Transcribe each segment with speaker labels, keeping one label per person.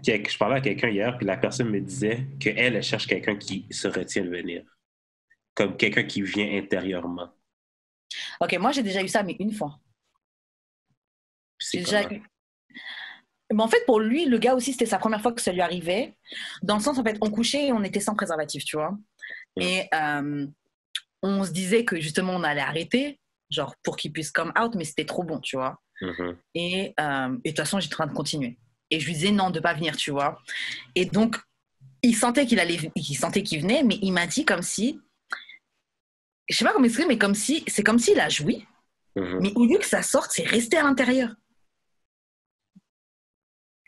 Speaker 1: Je parlais à quelqu'un hier, puis la personne me disait qu'elle, elle cherche quelqu'un qui se retient de venir. Comme quelqu'un qui vient intérieurement.
Speaker 2: Ok, moi, j'ai déjà eu ça, mais une fois.
Speaker 1: C'est
Speaker 2: J'ai déjà
Speaker 1: comment?
Speaker 2: eu. Mais en fait, pour lui, le gars aussi, c'était sa première fois que ça lui arrivait. Dans le sens, en fait, on couchait et on était sans préservatif, tu vois. Et on se disait que justement, on allait arrêter, genre pour qu'il puisse come out, mais c'était trop bon, tu vois.
Speaker 1: Mm-hmm.
Speaker 2: Et de toute façon, j'étais en train de continuer. Et je lui disais non, de pas venir, tu vois. Et donc, il sentait qu'il venait, mais il m'a dit comme si, je sais pas comment expliquer, mais c'est comme s'il a joui,
Speaker 1: Mm-hmm.
Speaker 2: mais au lieu que ça sorte, c'est resté à l'intérieur.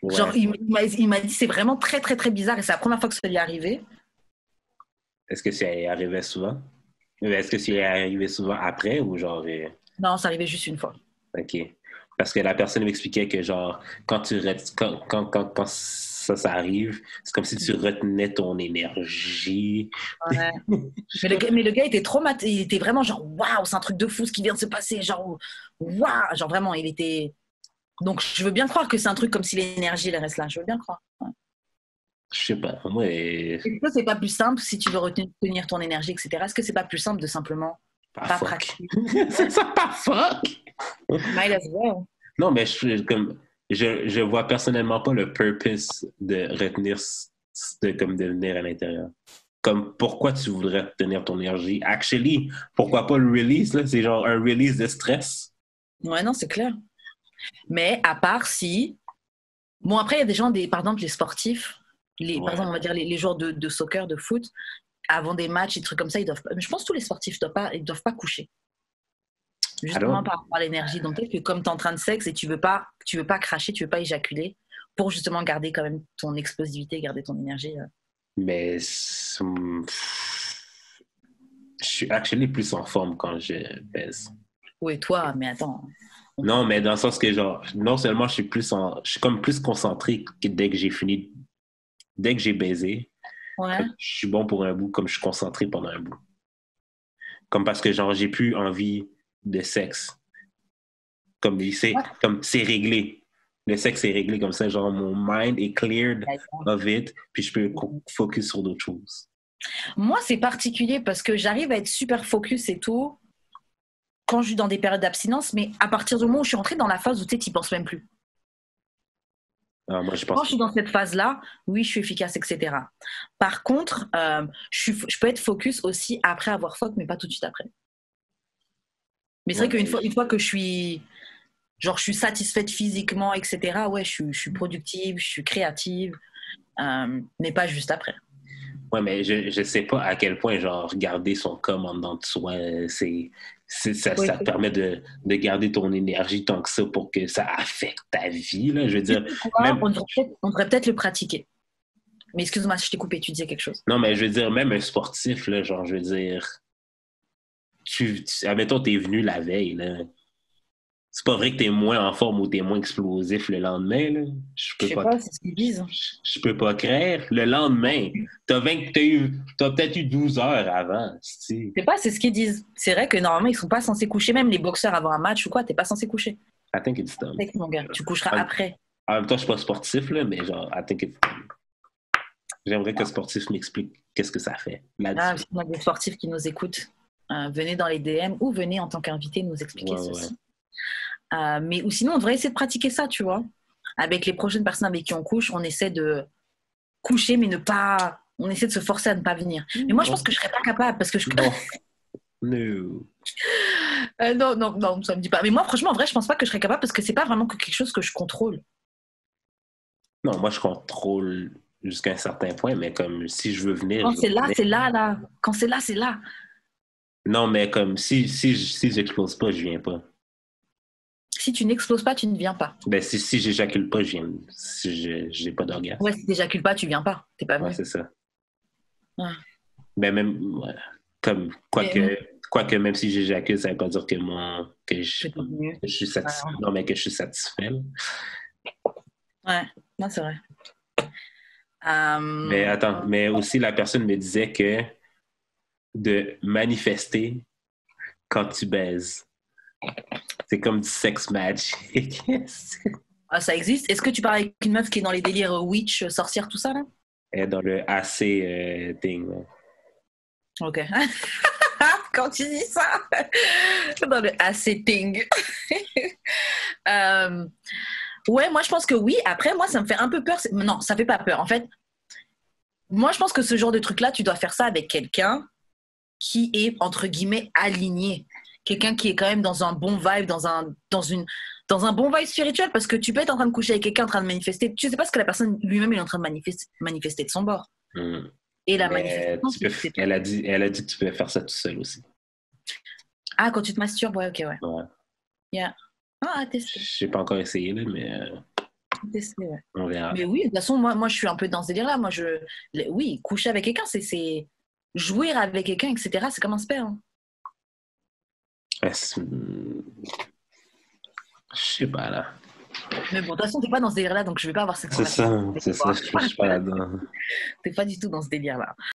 Speaker 1: Ouais.
Speaker 2: Genre, il m'a dit, c'est vraiment très, très, très bizarre, et c'est la première fois que ça lui est arrivé.
Speaker 1: Est-ce que ça arrivait souvent? Est-ce que c'est arrivé souvent après ou genre...
Speaker 2: Non, ça arrivait juste une fois.
Speaker 1: OK. Parce que la personne m'expliquait que genre, quand ça arrive, c'est comme si tu retenais ton énergie.
Speaker 2: Ouais. Mais le gars était il était vraiment genre, waouh, c'est un truc de fou ce qui vient de se passer. Genre, waouh, genre vraiment, il était. Donc, je veux bien croire que c'est un truc comme si l'énergie, elle reste là. Je veux bien croire. Ouais.
Speaker 1: Je sais pas. Moi,
Speaker 2: Est-ce que c'est pas plus simple si tu veux retenir ton énergie, etc. Est-ce que c'est pas plus simple de simplement
Speaker 1: pas
Speaker 2: pas
Speaker 1: fuck.
Speaker 2: pratiquer?
Speaker 1: C'est ça, pas fuck!
Speaker 2: Might as well.
Speaker 1: Non, mais je vois personnellement pas le purpose de retenir, de venir à l'intérieur. Comme, pourquoi tu voudrais retenir ton énergie? Actually, pourquoi pas le release, là? C'est genre un release de stress.
Speaker 2: Ouais, non, c'est clair. Mais à part si. Bon, après, il y a des gens, par exemple, les sportifs, par exemple, on va dire les joueurs de soccer, de foot, avant des matchs et des trucs comme ça, ils doivent pas. Je pense que tous les sportifs ils doivent pas coucher. Justement par rapport à l'énergie. Donc peut-être que comme tu es en train de sexe et tu veux pas cracher, tu veux pas éjaculer, pour justement garder quand même ton explosivité, garder ton énergie.
Speaker 1: Mais je suis actually plus en forme quand je baise.
Speaker 2: Oui, toi, mais attends.
Speaker 1: Non, mais dans le sens que genre, non seulement je suis comme plus concentré que dès que j'ai baisé,
Speaker 2: Ouais.
Speaker 1: je suis bon pour un bout, comme je suis concentré pendant un bout. Comme parce que genre, j'ai plus envie de sexe. Comme c'est réglé. Le sexe est réglé comme ça, genre mon mind est cleared of it, puis je peux focus sur d'autres choses.
Speaker 2: Moi, c'est particulier parce que j'arrive à être super focus et tout quand je suis dans des périodes d'abstinence, mais à partir du moment où je suis entrée dans la phase où tu sais, tu n'y penses même plus.
Speaker 1: Ah, moi, je
Speaker 2: Quand
Speaker 1: pense
Speaker 2: je suis dans cette phase-là, oui, je suis efficace, etc. Par contre, je peux être focus aussi après avoir fuck, mais pas tout de suite après. Mais c'est vrai qu'une fois que je suis satisfaite physiquement, etc., ouais, je suis productive, je suis créative, mais pas juste après.
Speaker 1: Ouais, mais je sais pas à quel point, genre, garder son corps en dedans de soi, ça te permet de garder ton énergie tant que ça pour que ça affecte ta vie, là. Je veux dire, même...
Speaker 2: On devrait peut-être le pratiquer. Mais excuse-moi, je t'ai coupé, tu disais quelque chose.
Speaker 1: Non, mais je veux dire, même un sportif, là, genre, je veux dire, admettons, t'es venu la veille, là. C'est pas vrai que t'es moins en forme ou t'es moins explosif le lendemain, là.
Speaker 2: Je sais pas, c'est ce qu'ils disent.
Speaker 1: Je peux pas croire. Le lendemain, t'as peut-être eu 12 heures avant.
Speaker 2: Je sais pas, c'est ce qu'ils disent. C'est vrai que normalement, ils sont pas censés coucher. Même les boxeurs avant un match ou quoi, t'es pas censé coucher.
Speaker 1: I think it's dumb.
Speaker 2: Mon gars, tu coucheras après.
Speaker 1: En même temps, je suis pas sportif, là, mais genre, I think it's dumb. J'aimerais que le sportif m'explique qu'est-ce que ça fait.
Speaker 2: Si on a des sportifs qui nous écoutent, venez dans les DM ou venez en tant qu'invité nous expliquer ceci. Mais ou sinon, on devrait essayer de pratiquer ça, tu vois. Avec les prochaines personnes avec qui on couche, on essaie de coucher, mais on essaie de se forcer à ne pas venir. Mais moi, je pense que je serais pas capable parce que je.
Speaker 1: No.
Speaker 2: Non, ça me dit pas. Mais moi, franchement, en vrai, je pense pas que je serais capable parce que c'est pas vraiment quelque chose que je contrôle.
Speaker 1: Non, moi, je contrôle jusqu'à un certain point, mais comme si je veux venir.
Speaker 2: Quand c'est là, c'est là. Quand c'est là, c'est là.
Speaker 1: Non, mais comme si j'explose pas, je viens pas.
Speaker 2: Si tu n'exploses pas, tu ne viens pas.
Speaker 1: Ben, si j'éjacule pas, je viens. Si j'ai pas d'orgasme.
Speaker 2: Ouais, si t'éjacules pas, tu viens pas. T'es pas venu.
Speaker 1: Ouais, c'est ça.
Speaker 2: Ouais.
Speaker 1: Ben, même, comme, quoique, même si j'éjacule, ça veut pas dire que je suis satisfait. Non, mais que je suis satisfait.
Speaker 2: Ouais, non, c'est vrai.
Speaker 1: Mais attends, mais aussi la personne me disait que de manifester quand tu baises, c'est comme du sex magic.
Speaker 2: Ah, ça existe. Est-ce que tu parles avec une meuf qui est dans les délires witch, sorcière, tout ça, là?
Speaker 1: Elle est dans le AC thing. Là.
Speaker 2: Ok. Quand tu dis ça, dans le acting. Ouais, moi je pense que oui. Après, moi ça me fait un peu peur. Non, ça fait pas peur. En fait, moi je pense que ce genre de truc-là, tu dois faire ça avec quelqu'un qui est entre guillemets aligné. Quelqu'un qui est quand même dans un bon vibe, dans un bon vibe spirituel, parce que tu peux être en train de coucher avec quelqu'un en train de manifester. Tu sais pas ce que la personne lui-même est en train de manifester de son bord.
Speaker 1: Mm.
Speaker 2: Et la
Speaker 1: Mais
Speaker 2: manifestation,
Speaker 1: elle a dit que tu pouvais faire ça tout seul aussi.
Speaker 2: Ah, quand tu te masturbes, ouais, ok, ouais.
Speaker 1: Ouais.
Speaker 2: Yeah. Ah, à tester.
Speaker 1: J'ai pas encore essayé, là, mais
Speaker 2: Tester, ouais.
Speaker 1: on verra.
Speaker 2: Mais oui, de toute façon, moi je suis un peu dans ce délire-là. Oui, coucher avec quelqu'un, c'est jouir avec quelqu'un, etc. C'est comme un sperme. Hein.
Speaker 1: Ouais, je sais pas, là.
Speaker 2: Mais bon, de toute façon, t'es pas dans ce délire-là, donc je vais pas avoir cette
Speaker 1: C'est
Speaker 2: conversation.
Speaker 1: ça, je suis pas là-dedans.
Speaker 2: T'es pas du tout dans ce délire-là.